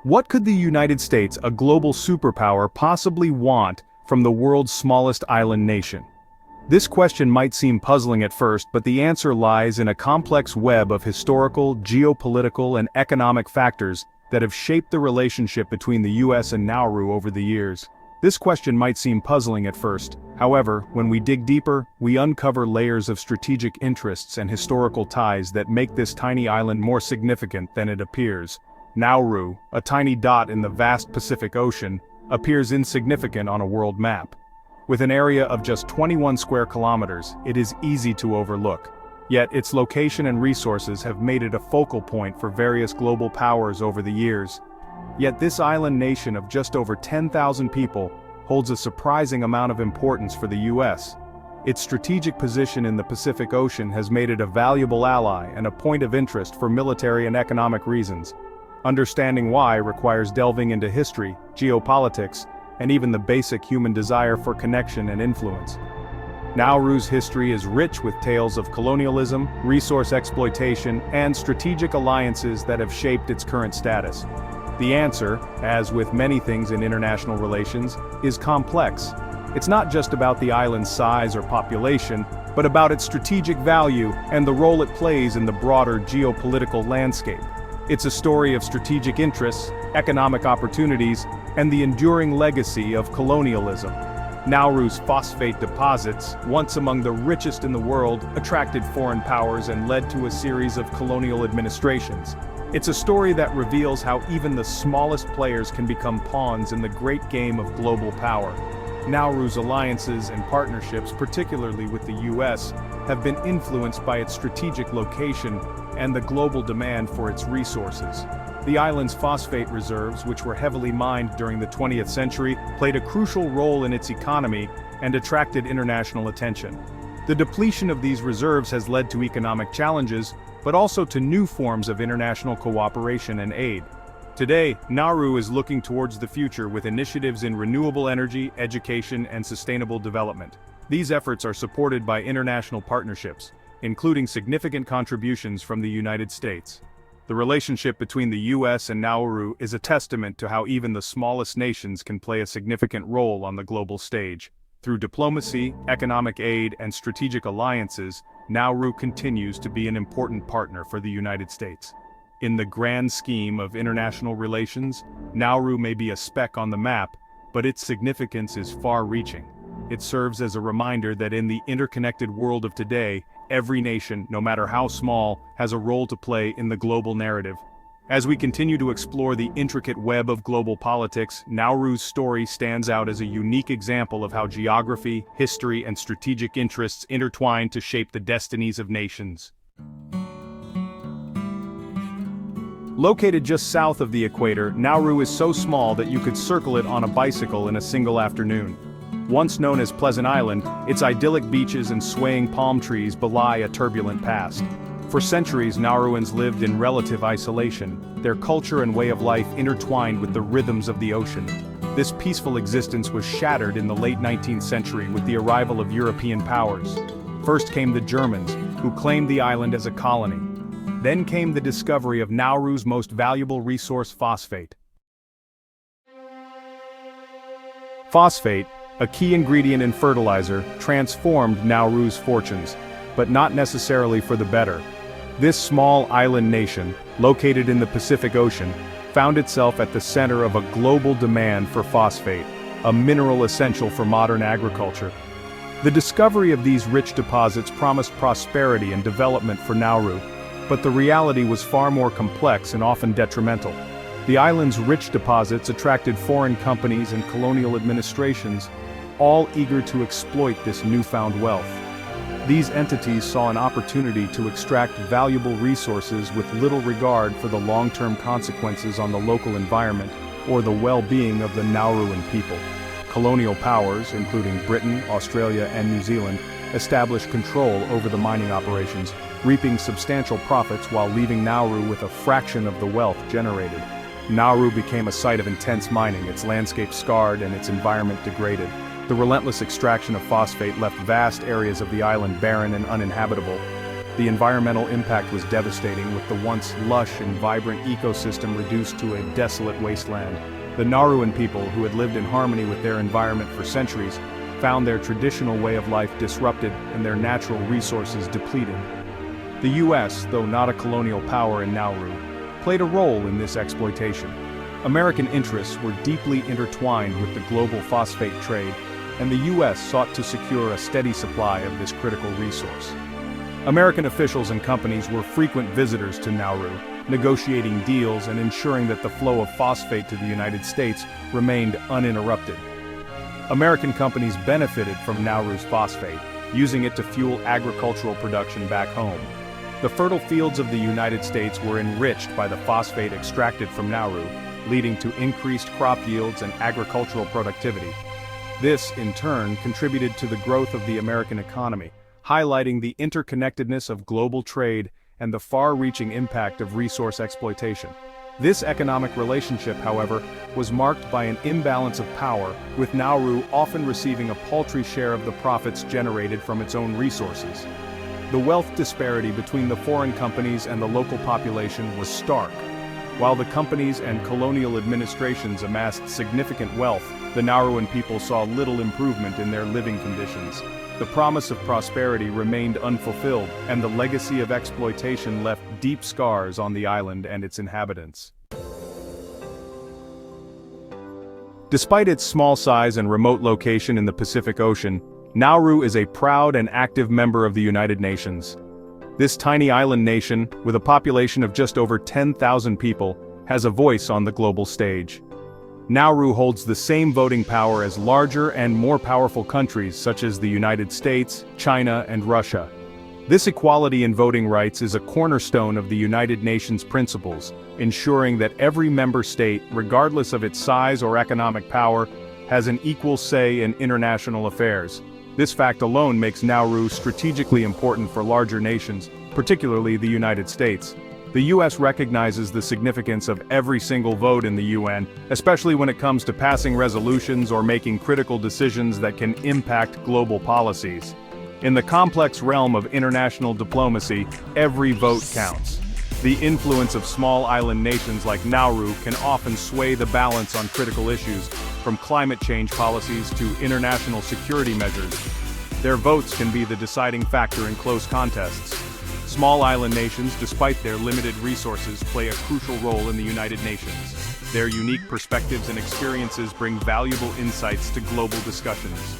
What could the United States, a global superpower, possibly want from the world's smallest island nation? This question might seem puzzling at first, but the answer lies in a complex web of historical, geopolitical, and economic factors that have shaped the relationship between the US and Nauru over the years. This question might seem puzzling at first. However, when we dig deeper, we uncover layers of strategic interests and historical ties that make this tiny island more significant than it appears. Nauru, a tiny dot in the vast Pacific Ocean, appears insignificant on a world map. With an area of just 21 square kilometers, it is easy to overlook. Yet its location and resources have made it a focal point for various global powers over the years. Yet this island nation of just over 10,000 people holds a surprising amount of importance for the US. Its strategic position in the Pacific Ocean has made it a valuable ally and a point of interest for military and economic reasons. Understanding why requires delving into history, geopolitics, and even the basic human desire for connection and influence. Nauru's history is rich with tales of colonialism, resource exploitation, and strategic alliances that have shaped its current status. The answer, as with many things in international relations, is complex. It's not just about the island's size or population, but about its strategic value and the role it plays in the broader geopolitical landscape. It's a story of strategic interests, economic opportunities, and the enduring legacy of colonialism. Nauru's phosphate deposits, once among the richest in the world, attracted foreign powers and led to a series of colonial administrations. It's a story that reveals how even the smallest players can become pawns in the great game of global power. Nauru's alliances and partnerships, particularly with the US, have been influenced by its strategic location and the global demand for its resources. The island's phosphate reserves, which were heavily mined during the 20th century, played a crucial role in its economy and attracted international attention. The depletion of these reserves has led to economic challenges, but also to new forms of international cooperation and aid. Today, Nauru is looking towards the future with initiatives in renewable energy, education, and sustainable development. These efforts are supported by international partnerships, including significant contributions from the United States. The relationship between the US and Nauru is a testament to how even the smallest nations can play a significant role on the global stage. Through diplomacy, economic aid, and strategic alliances, Nauru continues to be an important partner for the United States. In the grand scheme of international relations, Nauru may be a speck on the map, but its significance is far-reaching. It serves as a reminder that in the interconnected world of today, every nation, no matter how small, has a role to play in the global narrative. As we continue to explore the intricate web of global politics, Nauru's story stands out as a unique example of how geography, history, and strategic interests intertwine to shape the destinies of nations. Located just south of the equator, Nauru is so small that you could circle it on a bicycle in a single afternoon. Once known as Pleasant Island, its idyllic beaches and swaying palm trees belie a turbulent past. For centuries, Nauruans lived in relative isolation, their culture and way of life intertwined with the rhythms of the ocean. This peaceful existence was shattered in the late 19th century with the arrival of European powers. First came the Germans, who claimed the island as a colony. Then came the discovery of Nauru's most valuable resource, phosphate. Phosphate, a key ingredient in fertilizer, transformed Nauru's fortunes, but not necessarily for the better. This small island nation, located in the Pacific Ocean, found itself at the center of a global demand for phosphate, a mineral essential for modern agriculture. The discovery of these rich deposits promised prosperity and development for Nauru, but the reality was far more complex and often detrimental. The island's rich deposits attracted foreign companies and colonial administrations, all eager to exploit this newfound wealth. These entities saw an opportunity to extract valuable resources with little regard for the long-term consequences on the local environment or the well-being of the Nauruan people. Colonial powers, including Britain, Australia, and New Zealand, established control over the mining operations, reaping substantial profits while leaving Nauru with a fraction of the wealth generated. Nauru became a site of intense mining, its landscape scarred and its environment degraded. The relentless extraction of phosphate left vast areas of the island barren and uninhabitable. The environmental impact was devastating, with the once lush and vibrant ecosystem reduced to a desolate wasteland. The Nauruan people, who had lived in harmony with their environment for centuries, found their traditional way of life disrupted and their natural resources depleted. The US, though not a colonial power in Nauru, played a role in this exploitation. American interests were deeply intertwined with the global phosphate trade, and the US sought to secure a steady supply of this critical resource. American officials and companies were frequent visitors to Nauru, negotiating deals and ensuring that the flow of phosphate to the United States remained uninterrupted. American companies benefited from Nauru's phosphate, using it to fuel agricultural production back home. The fertile fields of the United States were enriched by the phosphate extracted from Nauru, leading to increased crop yields and agricultural productivity. This, in turn, contributed to the growth of the American economy, highlighting the interconnectedness of global trade and the far-reaching impact of resource exploitation. This economic relationship, however, was marked by an imbalance of power, with Nauru often receiving a paltry share of the profits generated from its own resources. The wealth disparity between the foreign companies and the local population was stark. While the companies and colonial administrations amassed significant wealth, the Nauruan people saw little improvement in their living conditions. The promise of prosperity remained unfulfilled, and the legacy of exploitation left deep scars on the island and its inhabitants. Despite its small size and remote location in the Pacific Ocean, Nauru is a proud and active member of the United Nations. This tiny island nation, with a population of just over 10,000 people, has a voice on the global stage. Nauru holds the same voting power as larger and more powerful countries such as the United States, China, and Russia. This equality in voting rights is a cornerstone of the United Nations principles, ensuring that every member state, regardless of its size or economic power, has an equal say in international affairs. This fact alone makes Nauru strategically important for larger nations, particularly the United States. The US recognizes the significance of every single vote in the UN, especially when it comes to passing resolutions or making critical decisions that can impact global policies. In the complex realm of international diplomacy, every vote counts. The influence of small island nations like Nauru can often sway the balance on critical issues, from climate change policies to international security measures. Their votes can be the deciding factor in close contests. Small island nations, despite their limited resources, play a crucial role in the United Nations. Their unique perspectives and experiences bring valuable insights to global discussions.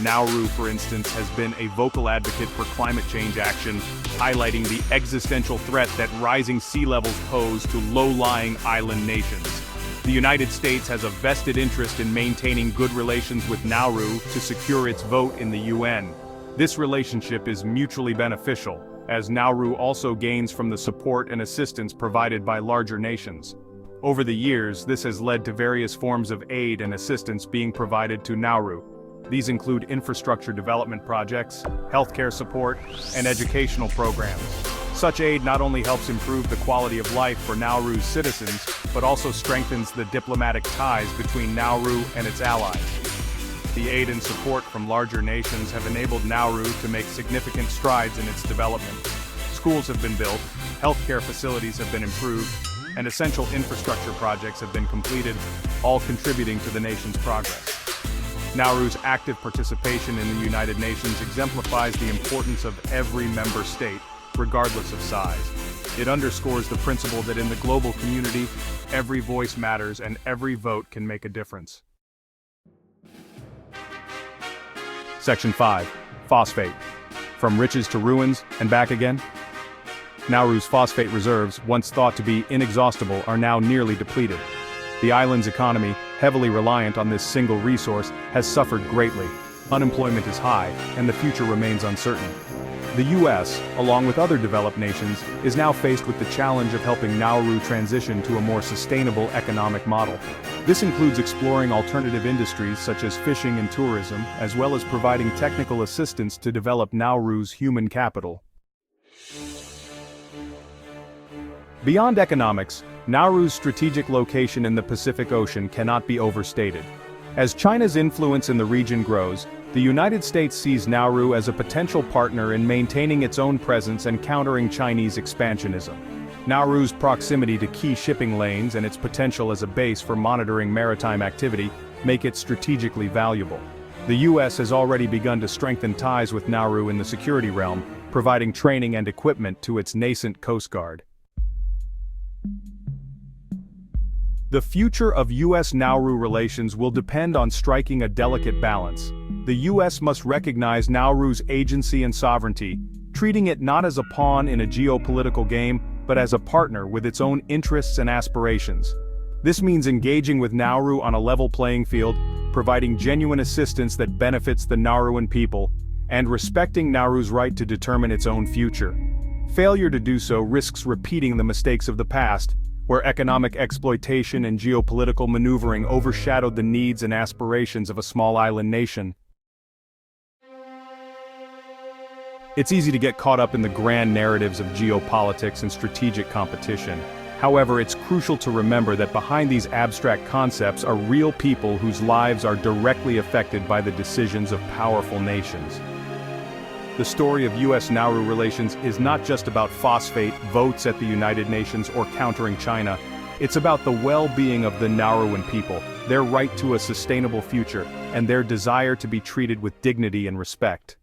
Nauru, for instance, has been a vocal advocate for climate change action, highlighting the existential threat that rising sea levels pose to low-lying island nations. The United States has a vested interest in maintaining good relations with Nauru to secure its vote in the UN. This relationship is mutually beneficial, as Nauru also gains from the support and assistance provided by larger nations. Over the years, this has led to various forms of aid and assistance being provided to Nauru. These include infrastructure development projects, healthcare support, and educational programs. Such aid not only helps improve the quality of life for Nauru's citizens, but also strengthens the diplomatic ties between Nauru and its allies. The aid and support from larger nations have enabled Nauru to make significant strides in its development. Schools have been built, healthcare facilities have been improved, and essential infrastructure projects have been completed, all contributing to the nation's progress. Nauru's active participation in the United Nations exemplifies the importance of every member state, regardless of size. It underscores the principle that in the global community, every voice matters and every vote can make a difference. Section 5. Phosphate. From riches to ruins and back again? Nauru's phosphate reserves, once thought to be inexhaustible, are now nearly depleted. The island's economy, heavily reliant on this single resource, has suffered greatly. Unemployment is high, and the future remains uncertain. The US, along with other developed nations, is now faced with the challenge of helping Nauru transition to a more sustainable economic model. This includes exploring alternative industries such as fishing and tourism, as well as providing technical assistance to develop Nauru's human capital. Beyond economics, Nauru's strategic location in the Pacific Ocean cannot be overstated. As China's influence in the region grows, The United States sees Nauru as a potential partner in maintaining its own presence and countering Chinese expansionism. Nauru's proximity to key shipping lanes and its potential as a base for monitoring maritime activity make it strategically valuable. The U.S. has already begun to strengthen ties with Nauru in the security realm, providing training and equipment to its nascent Coast Guard. The future of U.S.-Nauru relations will depend on striking a delicate balance. The U.S. must recognize Nauru's agency and sovereignty, treating it not as a pawn in a geopolitical game, but as a partner with its own interests and aspirations. This means engaging with Nauru on a level playing field, providing genuine assistance that benefits the Nauruan people, and respecting Nauru's right to determine its own future. Failure to do so risks repeating the mistakes of the past, where economic exploitation and geopolitical maneuvering overshadowed the needs and aspirations of a small island nation. It's easy to get caught up in the grand narratives of geopolitics and strategic competition. However, it's crucial to remember that behind these abstract concepts are real people whose lives are directly affected by the decisions of powerful nations. The story of U.S.-Nauru relations is not just about phosphate, votes at the United Nations, or countering China. It's about the well-being of the Nauruan people, their right to a sustainable future, and their desire to be treated with dignity and respect.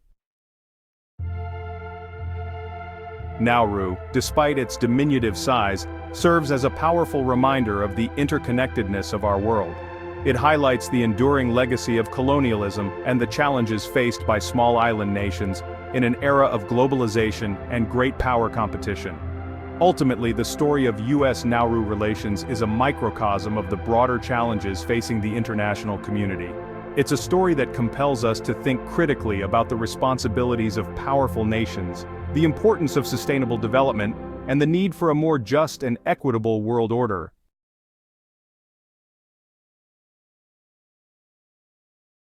Nauru, despite its diminutive size, serves as a powerful reminder of the interconnectedness of our world. It highlights the enduring legacy of colonialism and the challenges faced by small island nations in an era of globalization and great power competition. Ultimately, the story of U.S.-Nauru relations is a microcosm of the broader challenges facing the international community. It's a story that compels us to think critically about the responsibilities of powerful nations, the importance of sustainable development, and the need for a more just and equitable world order.